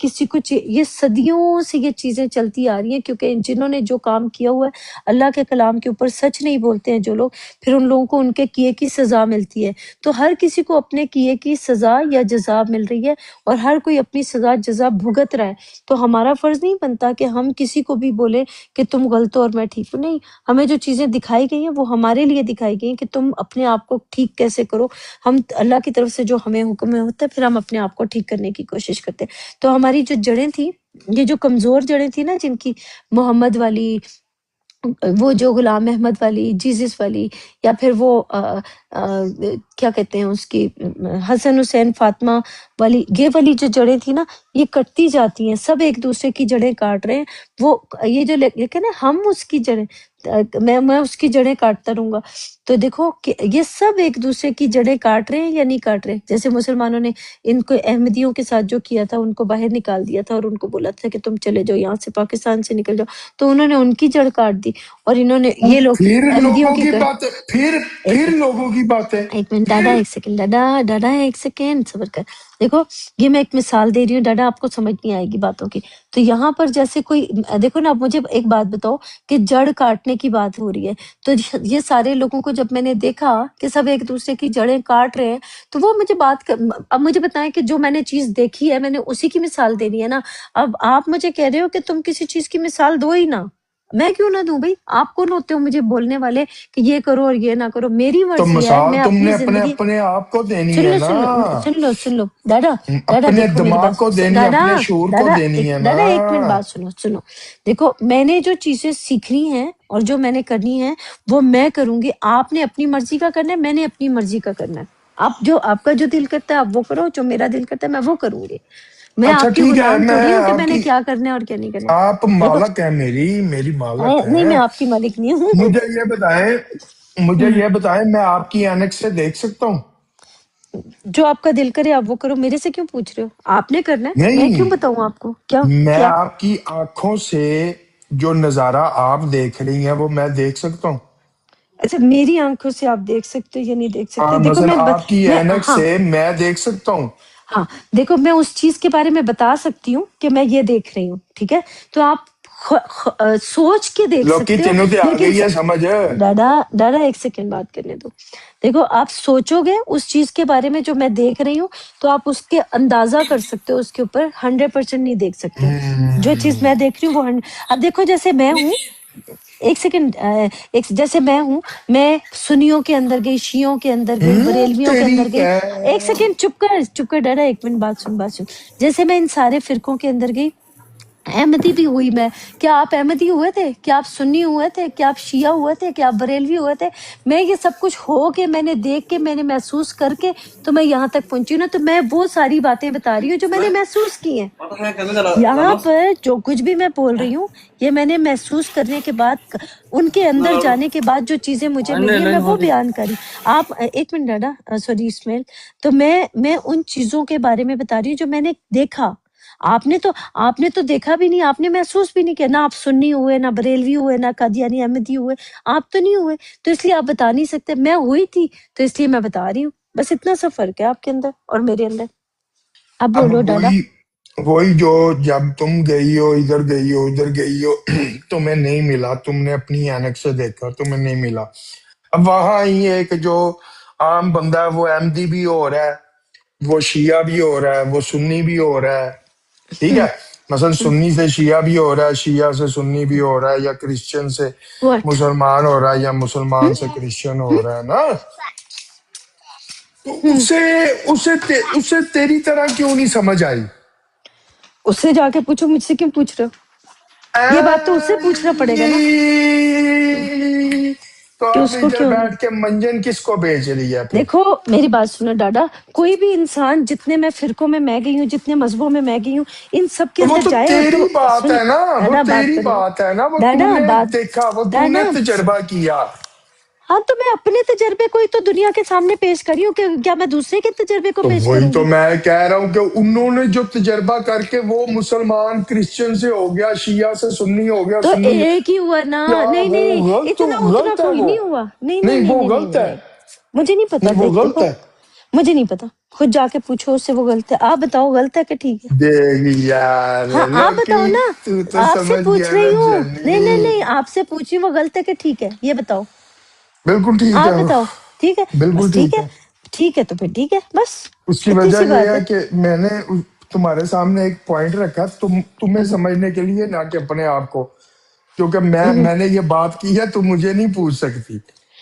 किसी को ये सदियों से ये चीजें चलती आ रही हैं, क्योंकि जिन्होंने जो काम किया हुआ है अल्लाह के कलाम के ऊपर सच नहीं बोलते हैं जो लोग, फिर उन लोगों को उनके किए की सजा मिलती है। तो हर किसी को अपने किए की सजा या जजा मिल रही है और हर कोई अपनी सजा जजा भुगत रहा है। तो हमारा फर्ज नहीं बनता कि हम किसी को भी बोले कि तुम गलत हो और मैं ठीक हूँ। नहीं, हमें जो चीजें दिखाई गई हैं वो हमारे लिए दिखाई गई हैं कि तुम अपने आप को ठीक कैसे करो। हम अल्लाह की तरफ से जो हमें हुक्म में होता है, फिर हम अपने आप को ठीक करने की कोशिश करते हैं। तो हमारी जो जड़ें थी, ये जो कमजोर जड़ें थी ना, जिनकी मोहम्मद वाली, वो जो गुलाम अहमद वाली, जीसस वाली, या फिर वो क्या कहते हैं उसकी, हसन हुसैन फातिमा वाली, ये वाली जो जड़ें थी ना, ये कटती जाती हैं। सब एक दूसरे की जड़ें काट रहे हैं। वो ये जो लेकिन ना, हम उसकी जड़ें, मैं उसकी जड़ें काटता रहूंगा। तो देखो कि ये सब एक दूसरे की जड़ें काट रहे हैं या नहीं काट रहे। जैसे मुसलमानों ने इनको अहमदियों के साथ जो किया था, उनको बाहर निकाल दिया था और उनको बोला था कि तुम चले जाओ यहाँ से, पाकिस्तान से निकल जाओ, तो उन्होंने उनकी जड़ काट दी। और इन्होंने ये लोग फिर लोगों की बात है, फिर लोगों की बात है। एक मिनट दादा, एक सेकंड दादा, एक सेकंड सब्र कर। देखो, ये मैं एक मिसाल दे रही हूँ दादा, आपको समझ नहीं आएगी बातों की। तो यहाँ पर जैसे कोई, देखो ना, आप मुझे एक बात बताओ कि जड़ काटने की बात हो रही है, तो ये सारे लोगों को जब मैंने देखा कि सब एक दूसरे की जड़ें काट रहे हैं, तो वो मुझे अब मुझे बताएं कि जो मैंने चीज देखी है, मैंने उसी की मिसाल देनी है ना। अब आप मुझे कह रहे हो कि तुम किसी चीज की मिसाल दो ही ना, मैं क्यों ना दूं भाई? आप कौन होते हो मुझे बोलने वाले कि ये करो और ये ना करो? मेरी तो मर्जी है, मिसाल मैं तुमने अपनी जिंदगी, अपने आप को देनी सुन है लो ना, सुन लो दादा अपने देखो मेरी दिमाग बात, को देनी है, दादा अपने शूर को देनी है ना। दादा एक मिनट बात सुनो। देखो, मैंने जो चीजें सीखनी है और जो मैंने करनी है वो मैं करूंगी। आपने अपनी मर्जी का करना है, मैंने अपनी मर्जी का करना है। आपका जो दिल करता है आप वो करो, जो मेरा दिल करता है मैं वो करूंगी। मैं अच्छा आपकी ठीक है, गुलाम मैं थोड़ी हूँ कि मैंने आपकी, क्या करना है और क्या नहीं करना। आप देखो, मालक है, मेरी मालक नहीं, मैं है। आपकी मालिक नहीं हूँ। मुझे ये बताएं, मैं आपकी एनेक्स से देख सकता हूँ? जो आपका दिल करे आप वो करो, मेरे से क्यों पूछ रहे हो? आपने करना है, मैं क्यों नहीं, बताऊं आपको? क्या मैं क्या आपकी आंखों से जो नजारा आप देख रही हैं वो मैं देख सकता हूँ। अच्छा, मेरी आंखों से आप देख सकते हो या नहीं देख सकते? हाँ, देखो मसलन आपकी मैं ऐनक हाँ से मैं देख सकता हूँ। हाँ, देखो, मैं उस चीज के बारे में बता सकती हूँ कि मैं ये देख रही हूँ, ठीक है? तो आप सोच के देख लोकी सकते हो, तेनों ते आ लेकिन गई है समझ। दादा एक सेकंड बात करने दो। देखो, आप सोचोगे उस चीज के बारे में जो मैं देख रही हूँ, तो आप उसके अंदाजा कर सकते हो, उसके ऊपर 100% नहीं देख सकते। जो चीज मैं देख रही हूँ वो अब देखो, जैसे मैं हूँ, एक सेकंड, एक जैसे मैं हूँ, मैं सुन्नियों के अंदर गई, शियों के अंदर गई, बरेलवियों के तेरी अंदर गई। एक सेकंड चुप कर डरा, एक मिनट बात सुन। जैसे मैं इन सारे फिरकों के अंदर गई, अहमदी भी हुई मैं। क्या आप अहमदी हुए थे? क्या आप सुन्नी हुए थे? क्या आप शिया हुए थे? क्या आप बरेलवी हुए थे? मैं ये सब कुछ हो के, मैंने देख के, मैंने महसूस करके तो मैं यहाँ तक पहुंची ना। तो मैं वो सारी बातें बता रही हूँ जो मैंने महसूस की हैं। यहाँ पर जो कुछ भी मैं बोल रही हूँ, ये मैंने महसूस करने के बाद, उनके अंदर जाने के बाद जो चीजें मुझे मिली है, मैं वो बयान कर रही हूँ। आप एक मिनट दादा, सॉरी इस्माइल। तो मैं उन चीजों के बारे में बता रही हूँ जो मैंने देखा। आपने तो देखा भी नहीं, आपने महसूस भी नहीं किया ना। आप सुन्नी हुए, ना बरेलवी हुए, ना कादियानी अहमदी हुए, आप तो नहीं हुए, तो इसलिए आप बता नहीं सकते। मैं हुई थी तो इसलिए मैं बता रही हूँ। बस इतना सा फर्क है आपके अंदर और मेरे अंदर। अब अब बोलो दादा। वही जो जब तुम गई हो, इधर गई हो, उधर गई हो, तुम्हें नहीं मिला, तुमने अपनी ऐनक से देखा, तुम्हें नहीं मिला। अब वहां ही एक जो आम बंदा है वो अहमदी भी हो रहा है, वो शिया भी हो रहा है, वो सुन्नी भी हो रहा है, ठीक है। मसलन सुन्नी से शिया भी हो रहा है, शिया से सुन्नी भी हो रहा है, या क्रिश्चियन से व्हाट? मुसलमान हो रहा है, या मुसलमान से क्रिश्चियन हो रहा है ना। तो उसे तेरी तरह क्यों नहीं समझ आई? उससे जाके पूछो, मुझसे क्यों पूछ रहे हो? ये बात तो उससे पूछना पड़ेगा ना तो कि आप उसको इधर क्यों नहीं। बैठ के मंजन किसको बेच रही है फिर? देखो, मेरी बात सुनो दादा, कोई भी इंसान, जितने मैं फिरकों में मैं गई हूँ, जितने मजहबों में मैं गई हूँ, इन सब के तो वो अंदर तो जाए तेरी तो बात सुन है ना, वो दादा, बात तेरी करने दो। बात है ना, वो दादा तूने बात देखा, वो तूने दादा तजर्बा किया। हाँ, तो मैं अपने तजर्बे को ही तो दुनिया के सामने पेश करी हूँ। क्या मैं दूसरे के तजर्बे को तो पेश वही तो करूंगी? मैं कह रहा हूँ कि उन्होंने जो तजर्बा करके वो मुसलमान क्रिश्चियन से हो गया, शिया से सुन्नी हो गया, तो सुन्नी, एक ही हुआ ना। क्या नहीं वो नहीं नहीं, गलत, इतना उतना गलत है कोई वो? नहीं हुआ। नहीं नहीं नहीं नहीं वो नहीं नहीं गलत नहीं है, नहीं, मुझे नहीं पता। नहीं वो गलत देखो, है। मुझे नहीं पता, खुद जाके पूछो उससे, वो गलत है। आप बताओ गलत है कि ठीक है? देगी यार हाँ आप बताओ लोकी, ना, तू तो आपसे समझ पूछ गया रही ना हूँ। नहीं नहीं जनी। नहीं, आपसे पूछ रही हूँ, वो गलत है कि ठीक है, ये बताओ। बिल्कुल ठीक आप है, बताओ। ठीक है, बिल्कुल बस ठीक ठीक है। है। ठीक है तो फिर ठीक है, बस उसकी इतनी सी वजह यह बात है है। कि मैंने तुम्हारे सामने एक पॉइंट रखा, तुम्हें हम्म, समझने के लिए, ना कि अपने आप को। क्योंकि हम्म। मैंने ये बात की है, तुम मुझे नहीं पूछ सकती।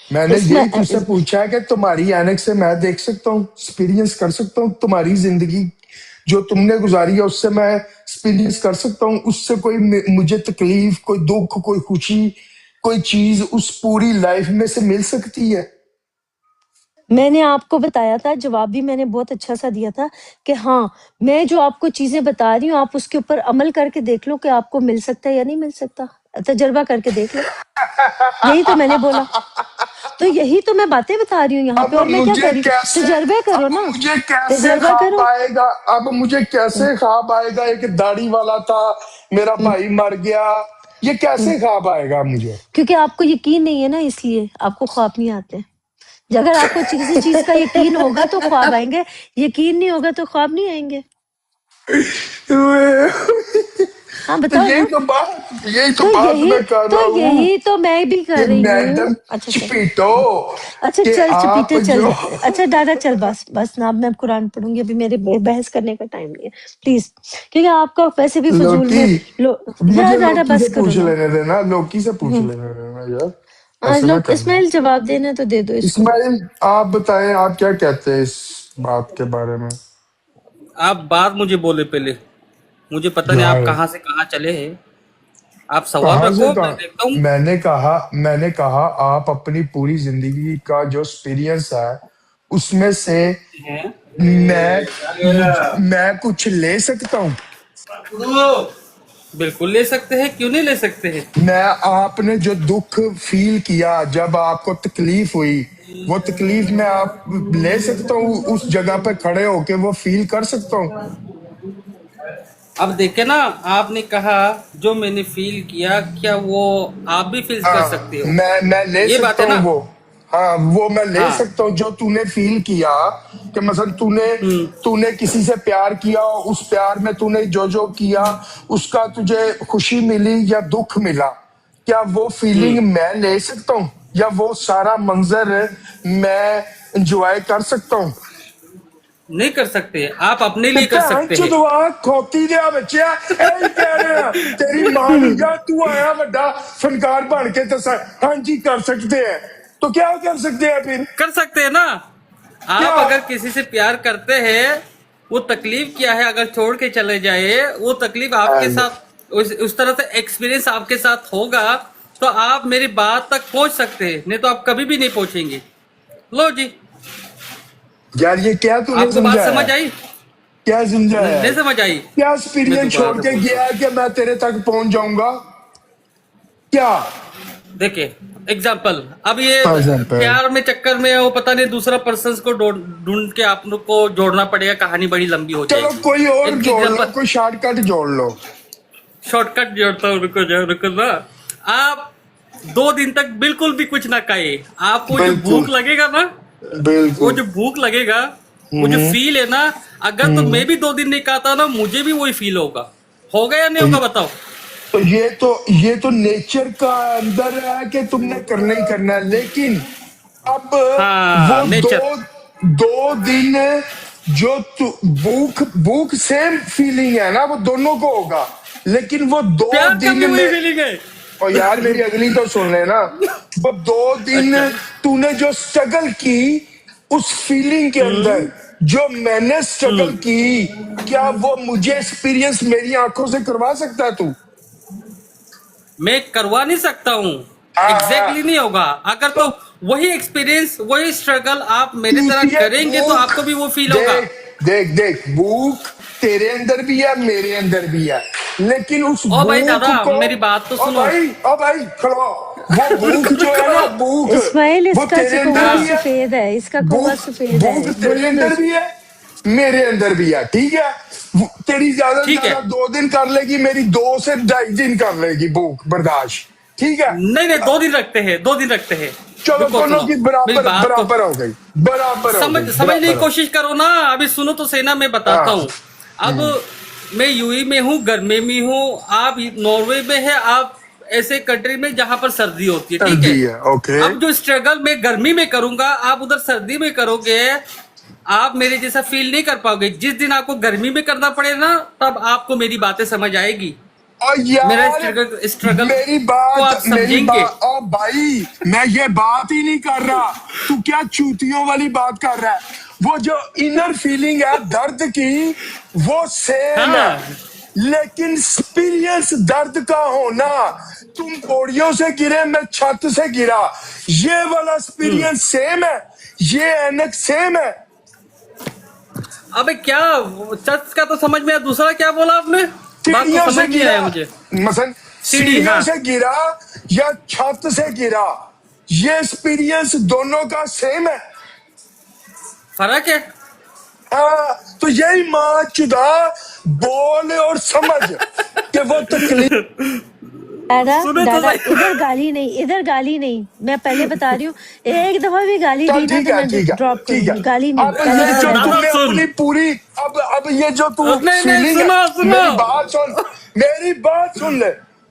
मैंने इसमें यही तुझसे पूछा है कि तुम्हारी ऐनक से मैं देख सकता हूँ, एक्सपीरियंस कर सकता हूँ तुम्हारी जिंदगी जो तुमने गुजारी है, उससे मैं एक्सपीरियंस कर सकता हूँ। उससे कोई मुझे तकलीफ, कोई दुख, कोई खुशी, कोई चीज उस पूरी लाइफ में से मिल सकती है। मैंने आपको बताया था, जवाब भी मैंने बहुत अच्छा सा दिया था कि हाँ, मैं जो आपको चीजें बता रही हूँ, आप उसके ऊपर अमल करके देख लो कि आपको मिल सकता है या नहीं मिल सकता। तजर्बा करके देख लो, यही तो मैंने बोला। तो यही तो मैं बातें बता रही हूँ यहाँ पे, अब और मैं क्या मुझे कर रही हूँ? कैसे तजर्बे करो अब ना, मुझे कैसे तजर्बा ख्वाब करो। आएगा? अब मुझे कैसे ख्वाब आएगा? एक दाढ़ी वाला था, मेरा हम्म, भाई मर गया, ये हम्म। कैसे ख्वाब आएगा मुझे? क्योंकि आपको यकीन नहीं है ना, इसलिए आपको ख्वाब नहीं आते। अगर आपको किसी चीज का यकीन होगा तो ख्वाब आएंगे, यकीन नहीं होगा तो ख्वाब नहीं आएंगे। हाँ तो बताओ ना। यही तो तो बात यही मैं कर तो रहा हूँ यही तो मैं भी कि कर रही हूँ। मैडम अच्छा चल। चपीटो, अच्छा कि चल आप चपीटे चल। जो अच्छा दादा चल, बस बस ना, अब मैं कुरान पढ़ूंगी, अभी मेरे बहस करने का टाइम नहीं है, प्लीज। क्योंकि आपका वैसे भी फजूल लोकी, में लो। मुझे यार दादा लोकी से बस करो पूछ ना। लेने देना, लोकी से पूछ हम्म। लेने देना यार, आज ऐसे ना लोग करना। इस्माइल जवाब देना तो दे दो इसको। इस्माइल, आप बताएं, आप क्या कहते हैं इस बात के बारे में? आप बात मुझे बोले पहले। मुझे पता नहीं आप यार कहाँ से कहाँ चले हैं। आप सवाल कहाँ से रखो, मैं कहा? देखता हूँ। मैंने कहा आप अपनी पूरी जिंदगी का जो एक्सपीरियंस है उसमें से हैं? मैं कुछ ले सकता हूँ। बिल्कुल ले सकते हैं, क्यों नहीं ले सकते हैं। मैं आपने जो दुख फील किया, जब आपको तकलीफ हुई, वो तकलीफ मैं आप ले सकता हूँ, उस जगह पे खड़े होके वो फील कर सकता हूँ। अब देखे ना, आपने कहा जो मैंने फील किया, क्या वो आप भी फील कर हाँ, सकते हो? मैं ले ये बात सकता है हूँ ना। वो। हाँ, वो मैं ले हाँ। सकता हूँ जो तूने फील किया, कि मतलब तूने हम्म। तूने किसी से प्यार किया, उस प्यार में तूने जो जो किया, उसका तुझे खुशी मिली या दुख मिला, क्या वो फीलिंग हम्म। मैं ले सकता हूँ, या वो सारा मंजर मैं एंजॉय कर सकता हूँ? नहीं कर सकते, आप अपने ते लिए कर भैन सकते हैं। चुदवा खोती दिया बच्चिया, यही कह रहे हैं तेरी मां नू, या तू आया बड़ा फनकार बन के तो हाँ जी कर सकते हैं, तो क्या कर सकते हैं फिर? कर सकते हैं ना। क्या? आप अगर किसी से प्यार करते हैं, वो तकलीफ क्या है, अगर छोड़ के चले जाए, वो तकलीफ आपके And साथ उस तरह से एक्सपीरियंस आपके साथ होगा, तो आप मेरी बात तक पहुंच सकते हैं, नहीं तो आप कभी भी नहीं पहुंचेंगे। लो जी। यार ये क्या तूने आपको बात समझाया? समझ आई? क्या समझाया नहीं है? समझ आई? क्या मैं एक्सपीरियंस दोबारा छोड़ से के बोलता गया हूँ। है कि मैं तेरे तक पहुंच जाऊंगा? क्या? देखिए, एग्जाम्पल, अब ये फॉर एग्जाम्पल, प्यार में चक्कर में वो पता नहीं दूसरा पर्सन को ढूंढ के आप लोग को जोड़ना पड़ेगा, कहानी बड़ी लंबी हो चलो जाएगी। कोई और एक जोड़ लो, एग्जाम्पल, कोई शॉर्टकट जोड़ लो। शॉर्टकट जोड़ता हूँ, रुको जा, रुको ना। आप 2 दिन तक बिल्कुल भी कुछ ना खाए, आपको जो बिल्कुल, भूख लगेगा ना, वो बिल्कुल। जो भूख लगेगा, वो जो हम्म, फील है ना, अगर तो हम्म। मैं भी 2 दिन नहीं खाता ना, मुझे भी वही फील होगा या नहीं तो होगा बताओ। ये तो नेचर का अंदर है कि तुमने करना ही करना है, लेकिन अब हाँ, वो नेचर। दो दो दिन जो तू भूख भूख सेम फीलिंग है ना, वो दोनों को होगा, लेकिन वो दो प्यार का भी दिन वही में। फीलिंग है। और यार मेरी अगली तो सुन लेना, वो 2 दिन अच्छा। तूने जो स्ट्रगल की, उस फीलिंग के अंदर हम्म। जो मैंने स्ट्रगल हम्म। की, क्या वो मुझे एक्सपीरियंस मेरी आंखों से करवा सकता है तू? मैं करवा नहीं सकता हूँ। हाँ, एग्जैक्टली नहीं होगा। अगर तो तो वही एक्सपीरियंस, वही स्ट्रगल आप मेरी तरह पीटीए करेंगे, तो भूख, आपको भी वो फील होगा। देख देख देख, भूख तेरे अंदर भी है, मेरे अंदर भी है, लेकिन उस ओ भाई भूख दादा, को, मेरी बात तो ओ सुनो। भाई, ओ भाई खड़ो, वो भूख रुको जो है ना, रुको। भूख, इस्माइल वो इसका तेरे अंदर कौवा भी हाँ। है। सफेद है, इसका कौवा भूख सफेद भूख है, तेरे बोलने दो अंदर भी इसको। है, मेरे अंदर भी है, ठीक है? तेरी ज्यादा से ठीक है। ज्यादा 2 दिन कर लेगी, मेरी 2 से ढाई दिन कर लेगी भूख बर्दाश्त, ठीक है? नहीं नहीं, 2 दिन रखते हैं, 2 दिन रखते हैं। चलो रुको दोनों सुनो की मेरी बराबर बात को बराबर हो गई, बराबर हो समझने गई, की बराबर हो कोशिश करो ना। अभी सुनो तो सेना मैं बताता हाँ हूँ। अब मैं यूएई में हूँ, गर्मी में हूँ, आप नॉर्वे में है, आप ऐसे कंट्री में जहां पर सर्दी होती है, ठीक है। सर्दी है, ओके। अब जो स्ट्रगल मैं गर्मी में करूंगा, आप उधर सर्दी में करोगे, आप मेरे जैसा फील नहीं कर पाओगे। जिस दिन आपको गर्मी में करना पड़े ना, तब आपको मेरी बातें समझ आएगी, और मेरा यार स्ट्रगल मेरी को आप समझेंगे। ओ भाई मैं ये बात ही नहीं कर रहा, तू क्या चूतियों वाली बात कर रहा है। वो जो इनर फीलिंग है दर्द की वो सेम है, हाँ लेकिन एक्सपीरियंस दर्द का होना, तुम पौड़ियों से गिरे मैं छत से गिरा, ये वाला एक्सपीरियंस सेम है, ये एनक सेम है। अबे क्या चर्च का तो समझ में आया, दूसरा क्या बोला आपने? बात सीढ़ियों तो से समझ नहीं गिरा, आया मुझे। मसन सीढ़ी, सीढ़ियों हाँ से गिरा या छत से गिरा, ये एक्सपीरियंस दोनों का सेम है। फर्क है। हाँ तो यही माँ चुदा बोल और समझ कि वो तकलीफ। दादा सुनो तो दादा सही। इधर गाली नहीं, इधर गाली नहीं, मैं पहले बता रही हूँ। एक दफा भी गाली चल दी ना ठीक तो है, मैं ठीक है, ड्रॉप ठीक है। करूंगी। गाली नहीं, अब पहले ये बता जो रही हूँ। दादा तुमने सुन। अपनी पूरी अब ये जो तू नहीं नहीं, फीलिंग है, सुनो सुनो। मेरी बात सुन, मेरी बात सुन ले,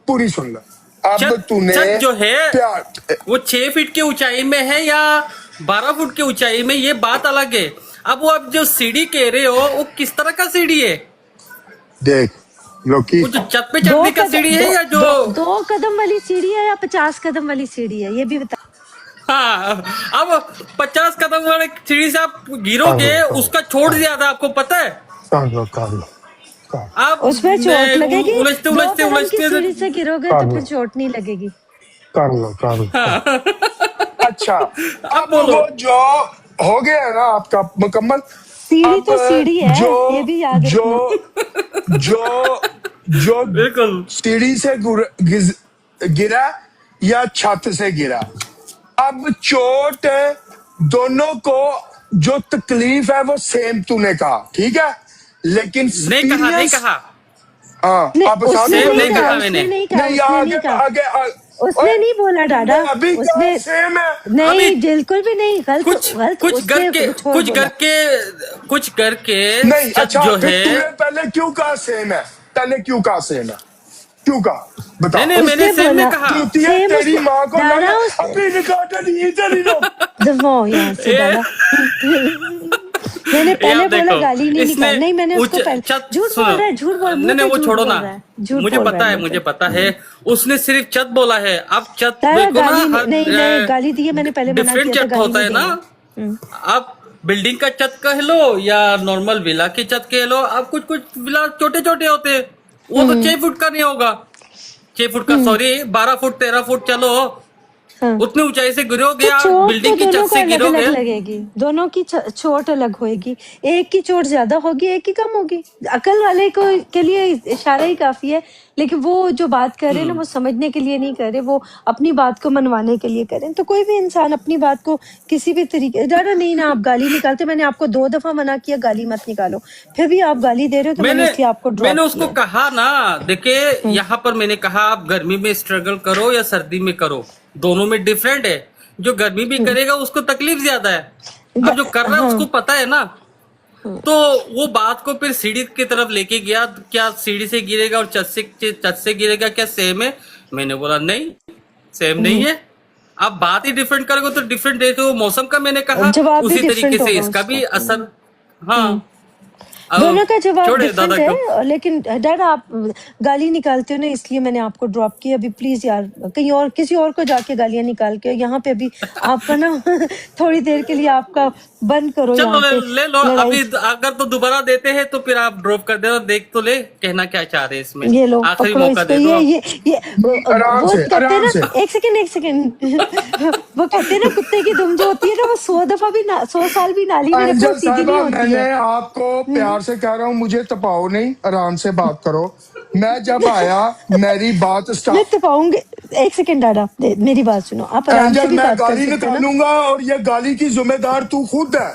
पूरी सुन ले। अब छत तूने छत जो है प्यार वो 6 फीट की ऊंचाई में है या 12 फुट की ऊंचाई में, ये बात अलग है। अब वो आप जो सीढ़ी कह रहे हो, वो किस तरह का सीढ़ी है? देख लोकी, वो जो छत पे दो चढ़ने का कदम सीढ़ी है दो, या जो दो कदम वाली सीढ़ी है या 50 कदम वाली सीढ़ी है, ये भी बता। हाँ, अब 50 कदम वाले सीढ़ी से आप गिरोगे, उसका छोड़ ज्यादा, आपको पता है। कर लो कर लो कर आप उसमें चोट लगेगी। उलझते दो उलझते कदम की सीढ़ी उलझते से गिरोगे कर तो लो फिर चोट नहीं लगेगी। कर लो कर लो। अच्छा अब बोलो। वो जो हो गया है ना आपका मुकम्मल। सीढ़ी अब तो सीढ़ी है, ये भी याद जो रखना। जो जो बिल्कुल सीढ़ी से गिरा या छत से गिरा, अब चोट दोनों को जो तकलीफ है वो सेम तूने कहा, ठीक है, लेकिन नहीं कहा, नहीं एक्सपीरियंस। कहा, हाँ नहीं, आप उसने सेम नहीं नहीं कहा, कहा उसने मैंने। नहीं कहा, नहीं उसने आगे नहीं कहा, आगे उसने नहीं बोला डाडा, अभी उसने सेम है। नहीं, अभी बिल्कुल भी नहीं, गलत कुछ गलत कुछ उसने घर के कुछ और कुछ बोला। घर के कुछ घर के नहीं छत अच्छा जो फिर है। तूने पहले क्यों कहा सेम है, पहले क्यों कहा सेम है, क्यों कहा बता। नहीं नहीं, मैंने उसने सेम नहीं बोला कहा। चूतिया सेम तेरी उसने माँ को डाडा लगा उस अपनी रिकॉर्ड इधर ही लो। दबाओ यहाँ से ये डाडा। मैंने पहले यार बोला देखो, गाली नहीं इसने निकाल, नहीं मैंने उसको पहले छत झूठ सुनो। बोल रहा है, झूठ बोल नहीं मुंह नहीं, पे वो झूठ छोड़ो बोल ना, रहा है, झूठ मुझे बोल रहा पता है है, मुंह मुझे पे। पता है। उसने सिर्फ छत बोला है। अब छत डाडा देखो ना, गाली हर नहीं, नहीं गाली दी है, मैंने पहले मना डिफरेंट किया था, छत गाली होता नहीं है ना। देना। आप बिल्डिंग का छत कह लो या नॉर्मल विला की छत कह लो, अब कुछ कुछ विला छोटे छोटे होते हैं, वो तो 6 फुट का नहीं होगा, 6 फुट का सॉरी 12 फुट 13 फुट, चलो हाँ। उतनी ऊंचाई से गिरोगे तो आप, चोट तो बिल्डिंग की दोनों छत को से अलग गिरोगे। अलग लगेगी, दोनों की चोट अलग होगी, एक की चोट ज्यादा होगी, एक की कम होगी। अकल वाले को के लिए इशारा ही काफी है, लेकिन वो जो बात कर रहे हैं ना, वो समझने के लिए नहीं कर रहे, वो अपनी बात को मनवाने के लिए करें। तो कोई भी इंसान अपनी बात को किसी भी तरीके डाडा नहीं ना, आप गाली निकालते, मैंने आपको 2 दफा मना किया गाली मत निकालो, फिर भी आप गाली दे रहे हो, तो मैंने इसलिए आपको मैंने ड्रॉप उसको किया। कहा ना, देखिए यहाँ पर मैंने कहा आप गर्मी में स्ट्रगल करो या सर्दी में करो, दोनों में डिफरेंट है। जो गर्मी भी करेगा उसको तकलीफ ज्यादा है, अब जो कर रहा है उसको पता है ना। तो वो बात को फिर सीढ़ी की तरफ लेके गया, क्या सीढ़ी से गिरेगा और छत से गिरेगा क्या सेम है? मैंने बोला नहीं, सेम नहीं है। आप बात ही डिफरेंट करोगे तो डिफरेंट देखो। मौसम का मैंने कहा जवाब भी उसी तरीके डिफरेंट से होगा इसका भी उसका। असर। हाँ अब दोनों का जवाब छोड़े डिफरेंट दादा को। है, लेकिन डैड आप गाली निकालते हो ना, इसलिए मैंने आपको ड्रॉप किया। अभी प्लीज यार कहीं और किसी और को जाके गालियां निकाल के, यहाँ पे अभी आपका ना थोड़ी देर के लिए आपका बंद करो चलो यहाँ पे ले लो लड़ाई। अभी, अगर तो दोबारा देते हैं तो फिर आप ड्रॉप कर देना, देख तो ले कहना क्या चाह रहे हैं इसमें। ये लो आखिरी पकड़ो मौका इसको, दे दो। ये आराम वो से, कहते हैं आराम से। ना, एक सेकंड वो कहते हैं ना, कुत्ते की दुम जो होती है ना, वो 100 दफा भी 100 साल भी नाली में रखो अंजल सीधी नहीं साहिबा, होती मैंने है। आपको प्यार से कह रहा हूँ, मुझे तपाओ नहीं, आराम से बात करो। मैं जब आया मेरी बात मैं स्टार्ट, तो पाऊंगी। एक सेकंड डाडा, मेरी बात सुनो, आप आराम से एंजल भी मैं बात कर गाली सकते हो ना। निकालूंगा और ये गाली की जिम्मेदार तू खुद है।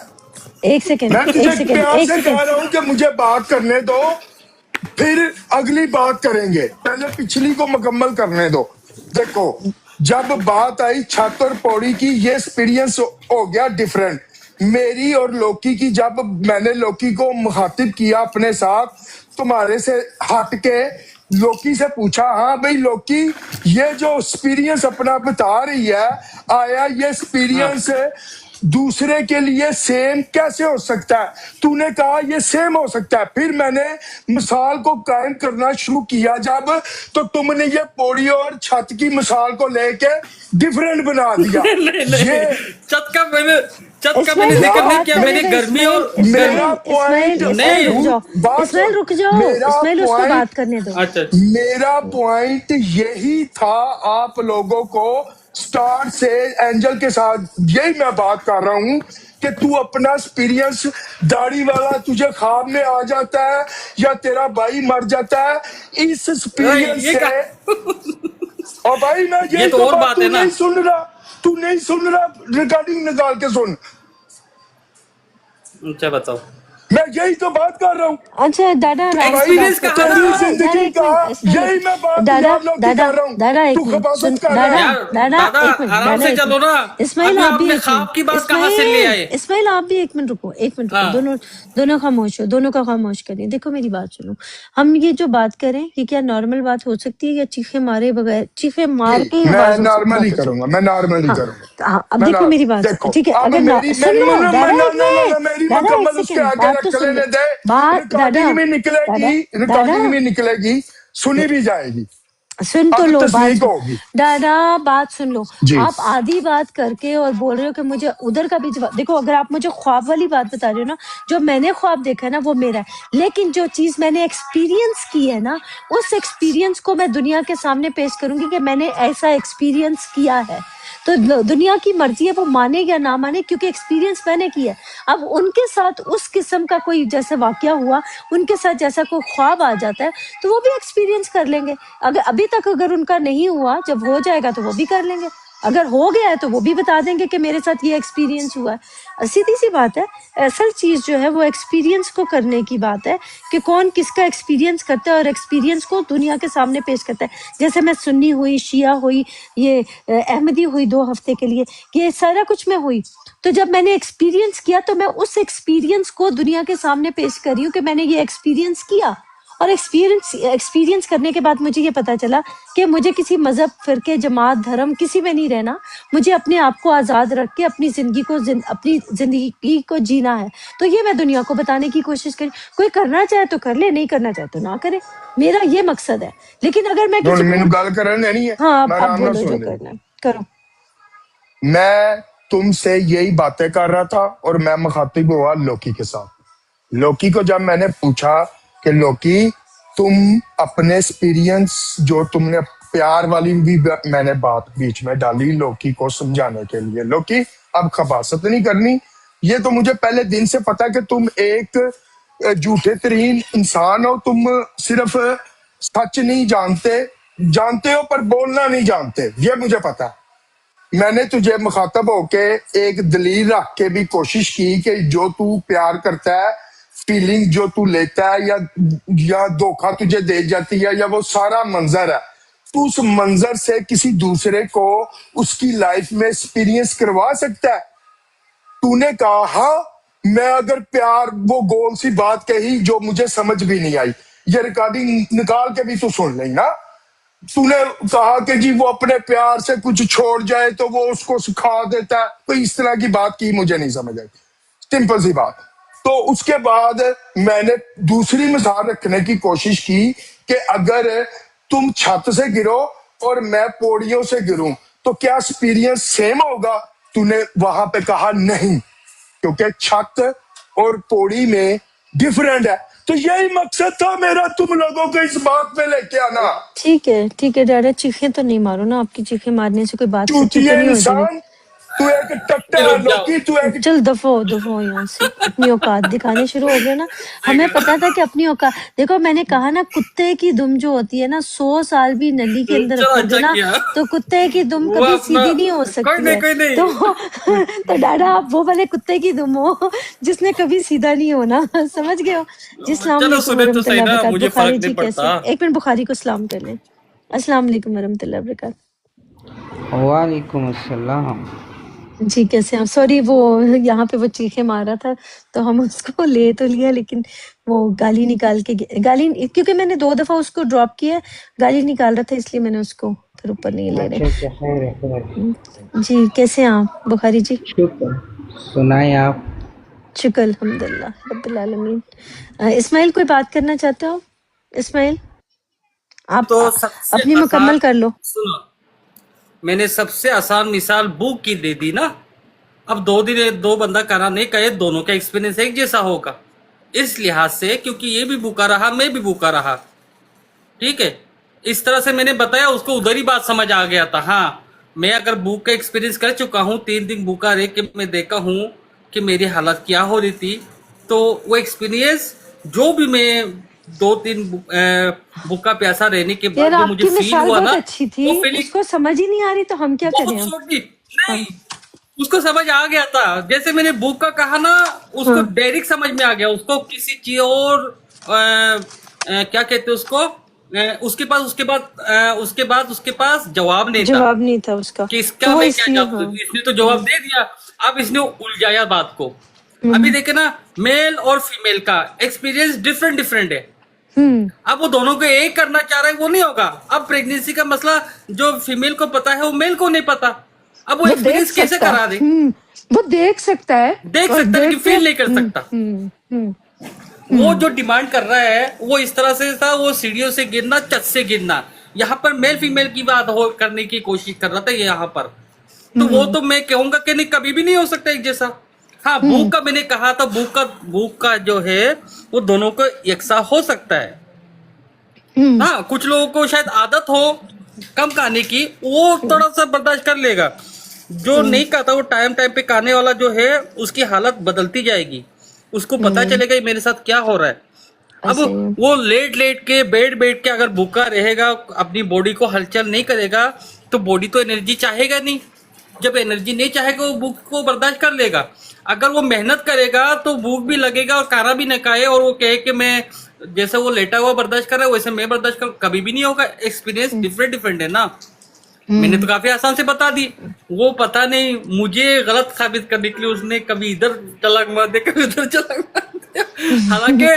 एक सेकंड, मैं एक तुझे सेकंड, प्यार एक से कह सेकंड। रहा हूँ कि मुझे बात करने दो, फिर अगली बात करेंगे, पहले पिछली को मुकम्मल करने दो। देखो जब बात आई छत और पौड़ी की, ये एक्सपीरियंस हो गया डिफरेंट मेरी और लोकी की। जब मैंने लोकी को मुखातिब किया अपने साथ, तुम्हारे से हट के लोकी से पूछा, हाँ भाई लोकी, ये जो एक्सपीरियंस अपना बता रही है, आया ये हाँ एक्सपीरियंस दूसरे के लिए सेम कैसे हो सकता है? तूने कहा ये सेम हो सकता है। फिर मैंने मिसाल को कायम करना शुरू किया जब, तो तुमने ये पौड़ी और छत की मिसाल को लेके डिफरेंट बना दिया। नहीं नहीं ये छत का मैंने इस्माइल जिक्र उसको नहीं बात किया। करने मैंने दो। गर्मी और मेरा इस्माइल पॉइंट इस्माइल रुक नहीं जाओ, बात इस्माइल सुन, रुक जाओ, मेरा इस्माइल उसको पॉइंट बात करने दो। अच्छा मेरा पॉइंट यही था आप लोगों को स्टार्ट से, एंजल के साथ यही मैं बात कर रहा हूं कि तू अपना एक्सपीरियंस, दाढ़ी वाला तुझे ख्वाब में आ जाता है या तेरा भाई मर जाता है, इस एक्सपीरियंस ये से। का और भाई मैं ये यही तो तो और बात, बात तू है ना। नहीं सुन रहा, तू नहीं सुन रहा, रिकॉर्डिंग निकाल के सुन, अच्छा बताओ। मैं यही तो बात कर रहा हूँ। अच्छा दादा, तो आराम से बात एक्सपीरियंस कर। कहा ना। तेरी दादा दादा जिंदगी एक का मिनट, इस्माइल यही मैं बात दादा यार लोग दादा कर रहा हूँ। दादा एक तू मिनट खबासत सुन, कर रहा दादा है। यार दादा दादा एक मिनट, आराम दादा से एक चलो ना। मिनट, इस्माइल अभी आप भी आपने एक ख्वाब मिनट, की बात कहाँ से ले आए? इस्माइल आप भी एक मिनट रुको, एक मिनट रुको, हाँ दोनों दोनों खामोश हो, दोनों का खामोश करिए। देखो मेरी बात सुनो, हम ये जो बात करें ये क्या नॉर्मल बात हो सकती है या चीखे मारे बगैर, चीखे मार के ही मैं आवाज नॉर्मल ही बात हो करूंगा, सकती मैं नॉर्मल ही है? करूंगा। हाँ, अब मैं देखो मेरी बात, देखो ठीक है, अब अगर मेरी सुन लो दादा, एक मिनट, मेरी दादा एक मुकम्मल उसके सेकंड, आगे बात तो रख सुन लेने लो, दे। बात दादा रिकॉर्डिंग भी निकलेगी, दादा रिकॉर्डिंग भी दादा निकलेगी, सुनी भी जाएगी, सुन तो अब लो, बात तस्दीक सुन होगी। दादा, बात सुन लो। जी आप आधी बात करके और बोल रहे हो कि मुझे उधर का भी जवाब। देखो अगर आप मुझे ख्वाब वाली बात बता रहे हो ना, जो मैंने ख्वाब देखा है ना वो मेरा है, लेकिन जो चीज मैंने एक्सपीरियंस की है ना, उस एक्सपीरियंस को मैं दुनिया के सामने पेश करूंगी कि मैंने ऐसा एक्सपीरियंस किया है। तो दुनिया की मर्जी है वो माने या ना माने, क्योंकि एक्सपीरियंस मैंने किया है। अब उनके साथ उस किस्म का कोई जैसे वाकया हुआ, उनके साथ जैसा कोई ख्वाब आ जाता है तो वो भी एक्सपीरियंस कर लेंगे। अगर अभी तक अगर उनका नहीं हुआ, जब हो जाएगा तो वो भी कर लेंगे। अगर हो गया है तो वो भी बता देंगे कि मेरे साथ ये एक्सपीरियंस हुआ है। सीधी सी बात है, असल चीज जो है वो एक्सपीरियंस को करने की बात है कि कौन किसका एक्सपीरियंस करता है और एक्सपीरियंस को दुनिया के सामने पेश करता है। जैसे मैं सुन्नी हुई, शिया हुई, ये अहमदी हुई 2 हफ्ते के लिए, ये सारा कुछ मैं हुई। तो जब मैंने एक्सपीरियंस किया तो मैं उस एक्सपीरियंस को दुनिया के सामने पेश कर रही हूँ कि मैंने ये एक्सपीरियंस किया। और एक्सपीरियंस करने के बाद मुझे ये पता चला कि मुझे किसी मजहब, फिरके, जमात, धर्म किसी में नहीं रहना। मुझे अपने आप को आजाद रख के अपनी अपनी जिंदगी को जीना है। तो ये मैं दुनिया को बताने की कोशिश करी। कोई करना चाहे तो कर ले, नहीं करना चाहे तो ना करे, मेरा ये मकसद है। लेकिन अगर मैं किसी मैंने को, गल करने नहीं है, हाँ मैं आप आराम नाल बोलो जो सुन ले। करना है, करो। मैं तुमसे यही बातें कर रहा था और मैं मुखातिब हुआ लोकी के साथ। लोकी को जब मैंने पूछा कि लोकी तुम अपने एक्सपीरियंस, जो तुमने प्यार वाली भी मैंने बात बीच में डाली लोकी को समझाने के लिए, लोकी अब खबासत नहीं करनी, ये तो मुझे पहले दिन से पता कि तुम एक झूठे तरीन इंसान हो, तुम सिर्फ सच नहीं जानते हो पर बोलना नहीं जानते, ये मुझे पता है। मैंने तुझे मुखातब होके एक दलील रख के भी कोशिश की कि जो तू प्यार करता है, फीलिंग जो तू लेता है या धोखा तुझे दे जाती है, या वो सारा मंजर है, तू उस मंजर से किसी दूसरे को उसकी लाइफ में एक्सपीरियंस करवा सकता है। तूने कहा हाँ, मैं अगर प्यार, वो गोल सी बात कही जो मुझे समझ भी नहीं आई, ये रिकॉर्डिंग निकाल के भी तू सुन लें ना। तूने कहा कि जी वो अपने प्यार से कुछ छोड़ जाए तो वो उसको सिखा देता है, तो इस तरह की बात की मुझे नहीं समझ आई, सिंपल सी बात। तो उसके बाद मैंने दूसरी मिसाल रखने की कोशिश की कि अगर तुम छत से गिरो और मैं पौड़ियों से गिरूं तो क्या एक्सपीरियंस सेम होगा? तूने वहां पे कहा नहीं, क्योंकि छत और पौड़ी में डिफरेंट है। तो यही मकसद था मेरा तुम लोगों को इस बात पे लेके आना। ठीक है दादा, चीखे तो नहीं मारो ना, आपकी चीखे मारने से कोई बात सच्ची तो चूतिया नहीं हो इंसान, जाएगी। तू एक टट्टा रुक जाओ। लोकी, तू एक चल दफो दफो यहाँ से, अपनी औकात दिखाने शुरू हो गए ना। हमें पता था कि अपनी औकात, देखो मैंने कहा ना, कुत्ते की दुम जो होती है ना, 100 साल भी नली के अंदर चलो रखोगे अच्छा ना किया। तो कुत्ते की दुम वो कभी अपना सीधी नहीं हो कोई सकती नहीं है। कोई नहीं। तो दादा आप वो वाले कुत्ते की दुम हो जिसने कभी सीधा नहीं होना, समझ गए हो? जी अस्सलाम चलो वालेकुम सुने तो सही वरहमतुल्लाहि ना, वबरकातुहू। मुझे बुखारी फर्क जी नहीं कैसे? पड़ता। एक मिनट बुखारी को सलाम कर लें। अस्सलाम वालेकुम वरहमतुल्लाहि वबरकातुहू। वालेकुम अस्सलाम। जी, कैसे हैं आप? सॉरी वो यहाँ पे वो चीखें मार रहा था, तो हम उसको ले तो लिया लेकिन वो गाली निकाल के गाली क्योंकि मैंने 2 दफ़ा उसको ड्रॉप किया, गाली निकाल रहा था इसलिए मैंने उसको फिर ऊपर नहीं ले अच्छा रहे। अच्छा, खैर है खैर। जी, कैसे हैं आप बुखारी जी? शुक्र, सुनाएं आप। शुक्र अल्हम्दुलिल्लाह रब्बिल आलमीन। इस्माइल कोई बात करना चाहते हो? इस्माइल आप तो सबसे अपनी आसान, मुकम्मल कर लो। सुनो, मैंने सबसे आसान मिसाल बुक की दे दी ना। अब 2 दिन 2 बंदा करा नहीं कहे, दोनों का एक्सपीरियंस एक जैसा होगा इस लिहाज से, क्योंकि ये भी भूखा रहा, मैं भी भूखा रहा। ठीक है, इस तरह से मैंने बताया, उसको उधर ही बात समझ आ गया था। हाँ, मैं अगर भूख का एक्सपीरियंस कर चुका हूँ, 3 दिन भूखा रह के मैं देखा हूँ कि मेरी हालत क्या हो रही थी, तो वो एक्सपीरियंस जो भी मैं 2-3 भूखा प्यासा रहने के बाद यार जो मुझे आपकी फील मिसाल हुआ बहुत ना, अच्छी वो थी, फीलिंग उसको समझ ही नहीं आ रही तो हम क्या करें बहुत अब? छोटी हाँ, नहीं, उसको समझ आ गया था। जैसे मैंने बुक का कहा ना, उसको हाँ, डायरेक्ट समझ में आ गया। उसको किसी चीज और क्या कहते हैं उसको, उसके पास जवाब नहीं था जवाब नहीं था उसका, कि तो इसका वो मैं क्या इसलिए जवाब दूं। हाँ, इसने तो जवाब दे दिया, अब इसने उलझाया बात को। अभी हुँ, देखे ना, मेल और फीमेल का एक्सपीरियंस डिफरेंट डिफरेंट है। हुँ, अब वो दोनों को एक करना चाह रहा है, वो नहीं होगा। अब प्रेगनेंसी का मसला जो फीमेल को पता है वो मेल को नहीं पता। अब वो वो देख एक्सपीरियंस कैसे सकता है, करा दे? वो देख सकता है देख और सकता है लेकिन देख के फील नहीं कर सकता। हुँ, वो हुँ, जो डिमांड कर रहा है वो इस तरह से था, वो सीढ़ियों से गिरना, छत से गिरना। यहाँ पर मेल फीमेल की बात हो करने की कोशिश कर रहा था यहाँ पर। तो वो हुँ, तो मैं कहूंगा कि नहीं, कभी भी नहीं हो सकता एक जैसा। हाँ, हुँ, भूख का मैंने कहा था, भूख का जो है वो दोनों को यकसा हो सकता है। हुँ, हाँ, कुछ लोगों को शायद आदत हो कम खाने की, वो थोड़ा सा बर्दाश्त कर लेगा। जो हुँ, नहीं खाता, वो टाइम टाइम पे खाने वाला जो है, उसकी हालत बदलती जाएगी। उसको पता हुँ, चलेगा ये मेरे साथ क्या हो रहा है। अब ऐसे ही वो लेट लेट के बैठ के अगर भूखा रहेगा, अपनी बॉडी को हलचल नहीं करेगा, तो बॉडी तो एनर्जी चाहेगा नहीं। जब एनर्जी नहीं चाहेगा, वो भूख को बर्दाश्त कर लेगा। अगर वो मेहनत करेगा तो भूख भी लगेगा और खाना भी न खाए, और वो कहे कि मैं जैसे वो लेटा हुआ बर्दाश्त कर रहा है वैसे मैं बर्दाश्त कर, कभी भी नहीं होगा। एक्सपीरियंस हुँ, डिफरेंट डिफरेंट है ना। मैंने तो हुँ, काफी आसान से बता दी, वो पता नहीं मुझे गलत साबित करने के लिए उसने कभी इधर छलांग मार दिया, कभी उधर छलांग मार दिया। हालांकि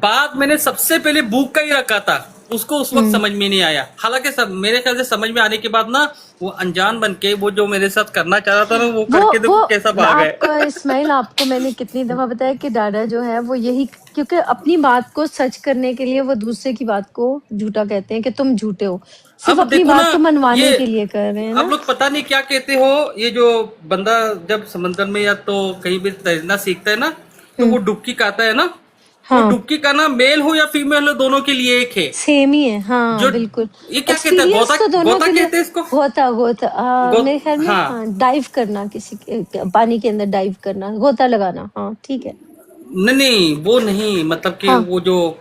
बात मैंने सबसे पहले भूख का ही रखा था, उसको उस वक्त हुँ। समझ में नहीं आया। हालांकि मेरे ख्याल से समझ में आने के बाद ना, वो अनजान बन के वो जो मेरे साथ करना चाह रहा था ना, वो करके वो देखो कैसा भाग है। आपको इस्माइल आपको मैंने कितनी दफा बताया कि डाडा जो है वो यही, क्योंकि अपनी बात को सच करने के लिए वो दूसरे की बात को झूठा कहते हैं कि तुम झूठे हो, सिर्फ अब अपनी देखो ना, बात को मनवाने ये के लिए कर रहे हैं आप ना। लोग पता नहीं क्या कहते हो, ये जो बंदा जब समंदर में या तो कहीं भी तैरना सीखता है ना, तो वो हम्म, डुबकी खाता है ना। वो हाँ, डुबकी का ना, मेल हो या फीमेल हो, दोनों के लिए एक है। सेम ही है, हाँ जो बिल्कुल। ये क्या कहता है, एक्सपीरियंस गोता तो दोनों गोता के लिए कहते हैं इसको। गोता गोता मेरे ख्याल में हाँ, हाँ, डाइव करना, किसी के पानी के अंदर डाइव करना, गोता लगाना, हाँ ठीक है। नहीं नहीं, वो नहीं, मतलब कि हाँ, वो जो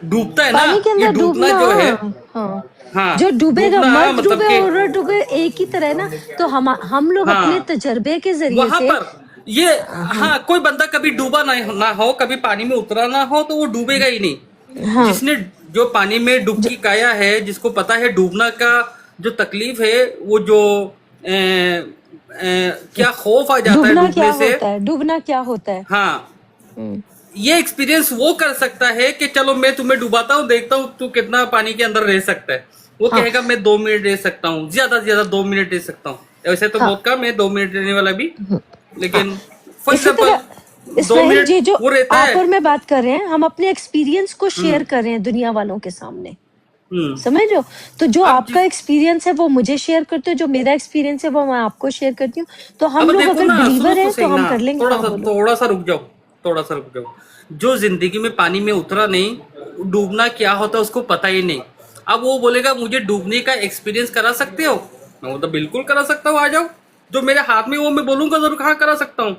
डूबता है ना, पानी के ये अंदर डूबना डूबना, जो है। हाँ, हाँ, जो डूबेगा डूबना मर्द मतलब डूबे कि औरत डूबे एक ही तरह है ना। तो हम लोग अपने हाँ, तजर्बे के जरिए वहां से पर ये, हम हाँ, कोई बंदा कभी डूबा ना हो, कभी पानी में उतरा ना हो, तो वो डूबेगा ही नहीं। हाँ जिसने जो पानी में ज, डुबकी काया है, जिसको पता है डूबना का जो तकलीफ है, वो जो क्या खौफ आ जाता है डूबना क्या डूबने से। होता है, डूबना क्या होता है। हाँ, हम्म, ये एक्सपीरियंस वो कर सकता है कि चलो मैं तुम्हें डुबाता हूँ, देखता हूँ तू कितना पानी के अंदर रह सकता है। वो हाँ कहेगा मैं 2 मिनट रह सकता हूँ, ज्यादा से ज्यादा 2 मिनट रह सकता हूँ। वैसे तो हाँ बहुत कम है 2 मिनट रहने वाला भी, हाँ। लेकिन फॉर इसी एग्जाम्पल तरह दो इस्माइल मिनट जी, जो वो रहता आप है। और मैं बात कर रहे हैं, हम अपने एक्सपीरियंस को हम्म शेयर कर रहे हैं दुनिया वालों के सामने, हम्म। समझ रहे हो। तो जो अब आपका एक्सपीरियंस है वो मुझे शेयर करते हो, जो मेरा एक्सपीरियंस है वो मैं आपको शेयर करती हूँ। तो हम अब लोग देखो अगर ना, सुनो बिलीवर तो हैं तो सही हम ना, कर लेंगे। थोड़ा हाँ सा बोलो। थोड़ा सा रुक जाओ, थोड़ा सा रुक जाओ। जो जिंदगी में पानी में उतरा नहीं, डूबना क्या होता है उसको पता ही नहीं। अब वो बोलेगा मुझे डूबने का एक्सपीरियंस करा सकते हो, मैं वो तो बिल्कुल करा सकता हूँ, आ जाओ। जो मेरे हाथ में वो मैं बोलूंगा जरूर, कहाँ करा सकता हूँ,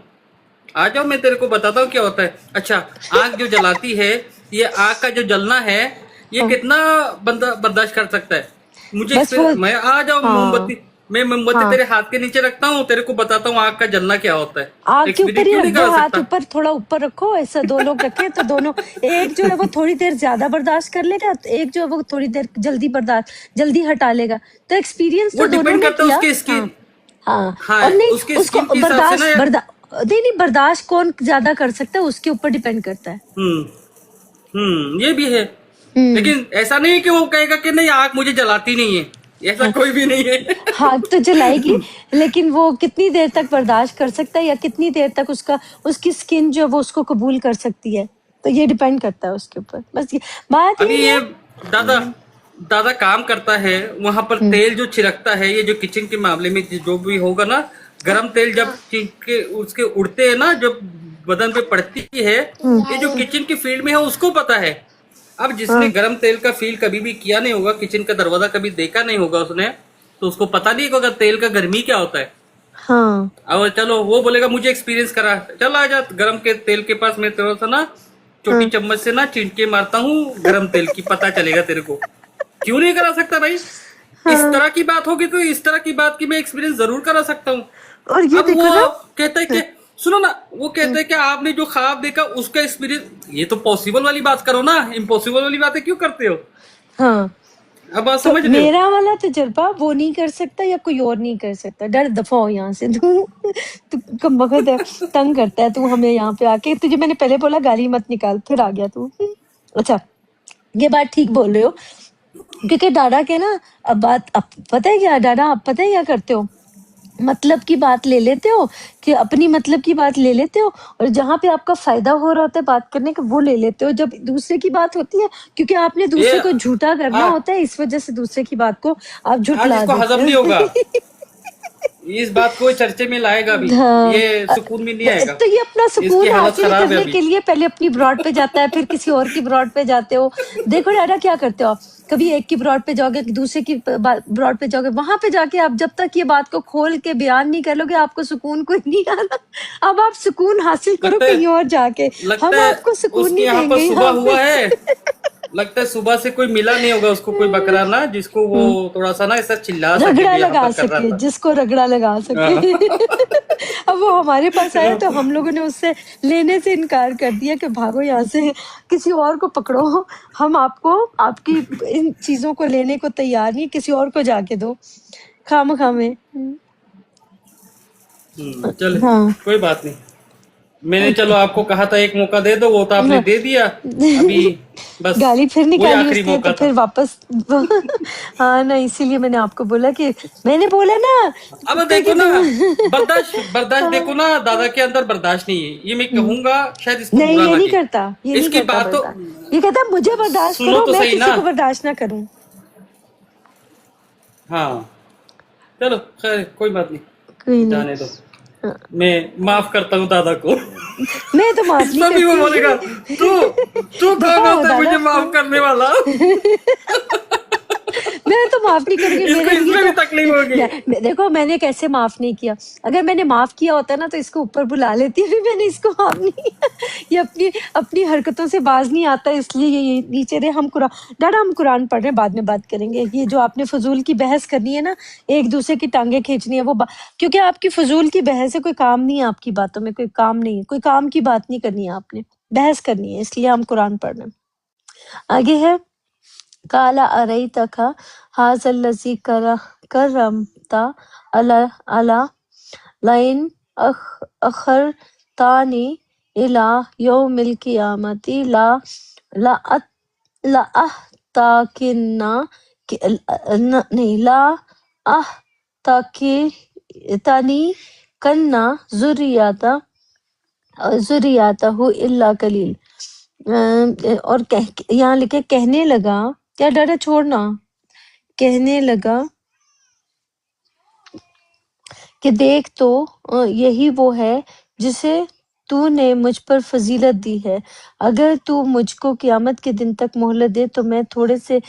आ जाओ, मैं तेरे को बताता हूँ क्या होता है। अच्छा, आग जो जलाती है, ये आग का जो जलना है, ये हाँ कितना बंदा बर्दाश्त कर सकता है। मुझे बस वो मैं आ जाओ, हाँ मोमबत्ती मैं मोमबत्ती हाँ तेरे हाथ के नीचे रखता हूँ, तेरे को बताता हूँ आग का जलना क्या होता है। आग के ऊपर एक्सपीरियंस ही क्यों रख नहीं दो, करा हाथ सकता? ऊपर थोड़ा ऊपर रखो, ऐसा दो लोग रखें तो दोनों, एक जो है वो थोड़ी देर ज्यादा बर्दाश्त कर लेगा, तो एक जो है वो थोड़ी देर जल्दी हटा लेगा। तो एक्सपीरियंस वो तो दोनों डिपेंड ने करता है किया। उसके हाँ स्किन। हाँ। हाँ, और नहीं, उसके उसको स्किन के हिसाब से ना यार। नहीं बर्दाश्त कौन ज्यादा कर सकता है उसके ऊपर डिपेंड करता है। ये भी है। हम्म। लेकिन ऐसा नहीं है कि वो कहेगा कि नहीं आग मुझे जलाती नहीं है, ऐसा हाँ कोई भी नहीं है। हाँ तो जलाएगी, लेकिन वो कितनी देर तक बर्दाश्त कर सकता है या कितनी देर तक उसकी स्किन जो है वो उसको कबूल कर सकती है, तो ये डिपेंड करता है उसके ऊपर। बस बात अभी ये ये है। दादा दादा काम करता है वहां पर, हम्म। तेल जो छिड़कता है, ये जो किचन के मामले में जो भी होगा ना, गरम तेल जब के उसके उड़ते हैं ना, जब बदन पे पड़ती है, ये जो किचन की फील्ड में है उसको पता है। अब जिसने हाँ गरम तेल का फील कभी भी किया नहीं होगा, किचन का दरवाजा कभी देखा नहीं होगा उसने, तो उसको पता नहीं होगा तेल का गर्मी क्या होता है। हाँ अब चलो वो बोलेगा मुझे एक्सपीरियंस करा, चल आ जा गरम के तेल के पास, मैं थोड़ा सा ना छोटी हाँ चम्मच से ना चींटे मारता हूँ गरम तेल की, पता चलेगा तेरे को। क्यों नहीं करा सकता भाई? इस हाँ। तरह की बात होगी तो इस तरह की बात की मैं एक्सपीरियंस जरूर करा सकता हूँ। और ये अब देखो वो ना। कहता है कि सुनो ना, वो कहता है कि आपने जो ख्वाब देखा उसका एक्सपीरियंस, ये तो पॉसिबल वाली बात करो ना, इम्पॉसिबल वाली बातें क्यों करते हो? हाँ अब बात तो समझ रहे हो? मेरा वाला तजुर्बा वो नहीं कर सकता या कोई और नहीं कर सकता। डर दफा हो यहाँ से तू कम वक्त है, तंग करता है तू हमें यहाँ पे आके। तुझे मैंने पहले बोला गाली मत निकाल, फिर आ गया तू। अच्छा, ये बात ठीक बोल रहे हो, क्योंकि डाडा के ना, अब पता है क्या डाडा, आप पता है क्या करते हो, मतलब की बात ले लेते हो, कि अपनी मतलब की बात ले लेते हो, और जहां पे आपका फायदा हो रहा होता है बात करने का वो ले लेते हो। जब दूसरे की बात होती है, क्योंकि आपने ये दूसरे को झूठा करना आ, होता है, इस वजह से दूसरे की बात को आप आज झुठला इसको देते हजम नहीं होगा, हो। इस बात को चर्चे में लाएगा भी, हाँ ये सुकून में नहीं आएगा। तो ये अपना इसकी सुकून हालत हासिल खराब है करने अभी। के लिए पहले अपनी ब्रॉड पे जाता है, फिर किसी और की ब्रॉड पे जाते हो। देखो डाडा क्या करते हो आप, कभी एक की ब्रॉड पे जाओगे, दूसरे की ब्रॉड पे जाओगे, वहां पे जाके आप जब तक ये बात को खोल के बयान नहीं कर लोगे आपको सुकून कोई नहीं आना। अब आप सुकून हासिल करो लगता है कहीं और जाके, लगता हम है आपको सुकून उसके नहीं यहाँ पर देंगे सुबह यहाँ हुआ है, लगता है सुबह से कोई मिला नहीं होगा उसको, कोई पे। बकरा ना, जिसको वो थोड़ा सा ना ऐसा चिल्ला सके रगड़ा जो यहाँ लगा पर कर रहा सके, था। जिसको रगड़ा लगा सके। हाँ। अब वो हमारे पास आया तो हम लोगों ने उससे लेने से इनकार कर दिया कि भागो यहाँ से, किसी और को पकड़ो। हम आपको आपकी इन चीजों को लेने को तैयार नहीं, किसी और को जाके दो खाम खामे। चल हाँ कोई बात नहीं, मैंने चलो आपको कहा था एक मौका दे दो, वो तो आपने दे दिया। अभी बस गाली फिर वही निकाली आखिरी उसने तो मौका फिर था। वापस। हाँ ना, इसीलिए मैंने आपको बोला कि, मैंने बोला ना अब कुत्ते देखो की ना, तुम। बर्दाश्त बर्दाश्त हाँ। देखो ना, दादा के अंदर बर्दाश्त नहीं है, ये मैं कहूंगा शायद इसको नहीं बुरा ये नहीं लगे। करता, ये नहीं इसकी करता बात तो बर्दाश्त, ये कहता मुझे बर्दाश्त सुनो करो, तो मैं सही किसी ना। को बर्दाश्त ना करूं। हाँ चलो खैर कोई बात कोई नहीं, नहीं। जाने दो, हाँ, मैं माफ करता हूँ दादा को। मैं तो माफ इस नहीं पर भी वो बोलेगा करती। तू तू दफा कौन हो होता है दादा। मुझे माफ करने वाला? मैं तो माफ नहीं करूंगी, इसको मेरे लिए इसमें भी तो तकलीफ होगी। देखो मैंने कैसे माफ नहीं किया, अगर मैंने माफ किया होता ना तो इसको ऊपर बुला लेती, अभी मैंने इसको माफ नहीं किया। ये अपनी अपनी हरकतों से बाज नहीं आता, इसलिए ये नीचे रहे। हम कुरान डाडा, हम कुरान पढ़ रहे हैं, बाद में बात करेंगे। ये जो आपने फजूल की बहस करनी है ना, एक दूसरे की टांगे खींचनी है, वो क्योंकि आपकी फजूल की बहस है, कोई काम नहीं है आपकी बातों में, कोई काम नहीं है, कोई काम की बात नहीं करनी है आपने, बहस करनी है, इसलिए हम कुरान पढ़ रहे हैं। आगे है, काला अरैतक हाज़ल्लज़ी करमता अला अला लइन अखरतानी इला यौमिल क़ियामती ला लअत लअहताकिन्ना नहीं ला अहताकी कन्ना ज़ुर्रियतहु इल्ला कलील। और यहाँ लिखे कहने लगा, क्या डाटा छोड़ना, कहने लगा कि देख तो यही वो है जिसे तूने मुझ पर फजीलत दी है। अगर तू मुझको क़यामत के दिन तक मोहलत दे तो मैं थोड़े से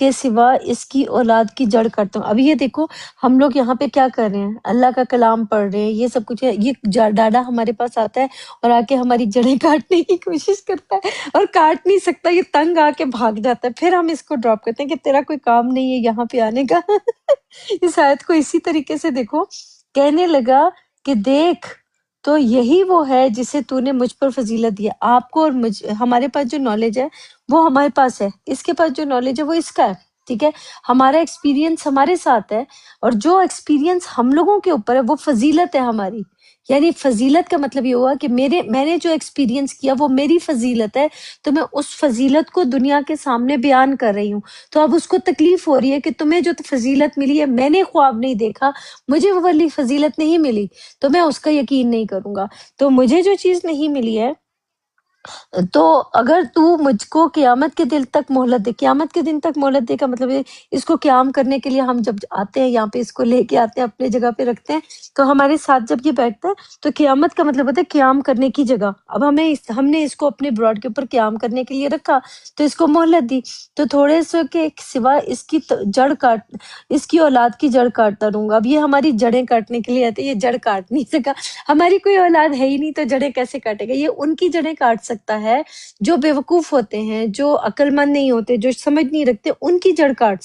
के सिवा इसकी औलाद की जड़ काटता हूँ। अभी ये देखो हम लोग यहाँ पे क्या कर रहे हैं, अल्लाह का कलाम पढ़ रहे हैं, ये सब कुछ है। ये डाडा हमारे पास आता है और आके हमारी जड़ें काटने की कोशिश करता है और काट नहीं सकता, ये तंग आके भाग जाता है। फिर हम इसको ड्रॉप करते हैं कि तेरा कोई काम नहीं है यहाँ पे आने का। इस आयत को इसी तरीके से देखो, कहने लगा कि देख तो यही वो है जिसे तूने मुझ पर फजीलत दिया। आपको और हमारे पास जो नॉलेज है वो हमारे पास है, इसके पास जो नॉलेज है वो इसका है, ठीक है। हमारा एक्सपीरियंस हमारे साथ है और जो एक्सपीरियंस हम लोगों के ऊपर है वो फजीलत है हमारी। यानी फजीलत का मतलब ये हुआ कि मैंने जो एक्सपीरियंस किया वो मेरी फजीलत है, तो मैं उस फजीलत को दुनिया के सामने बयान कर रही हूँ। तो अब उसको तकलीफ हो रही है कि तुम्हें जो फजीलत मिली है मैंने ख्वाब नहीं देखा, मुझे वो वाली फजीलत नहीं मिली, तो मैं उसका यकीन नहीं करूंगा। तो मुझे जो चीज नहीं मिली है, तो अगर तू मुझको क़यामत के दिन तक मोहलत दे, क़यामत के दिन तक मोहलत दे का मतलब ये, इसको क़याम करने के लिए हम जब आते हैं यहाँ पे, इसको लेके आते हैं अपने जगह पे रखते हैं, तो हमारे साथ जब ये बैठता है तो क़यामत का मतलब होता है क़याम करने की जगह। अब हमने इसको अपने ब्रॉड के ऊपर क़याम करने के लिए रखा, तो इसको मोहलत दी, तो थोड़े से के सिवा इसकी जड़ काट, इसकी औलाद की जड़ काटता रहूंगा। अब ये हमारी जड़ें काटने के लिए आते, ये जड़ काट नहीं सका, हमारी कोई औलाद है ही नहीं, तो जड़ें कैसे काटेगा? ये उनकी जड़ें काट सकता है जो बेवकूफ होते हैं, जो अक्लमंद नहीं होते, जो समझ नहीं रखते, उनकी जड़ काट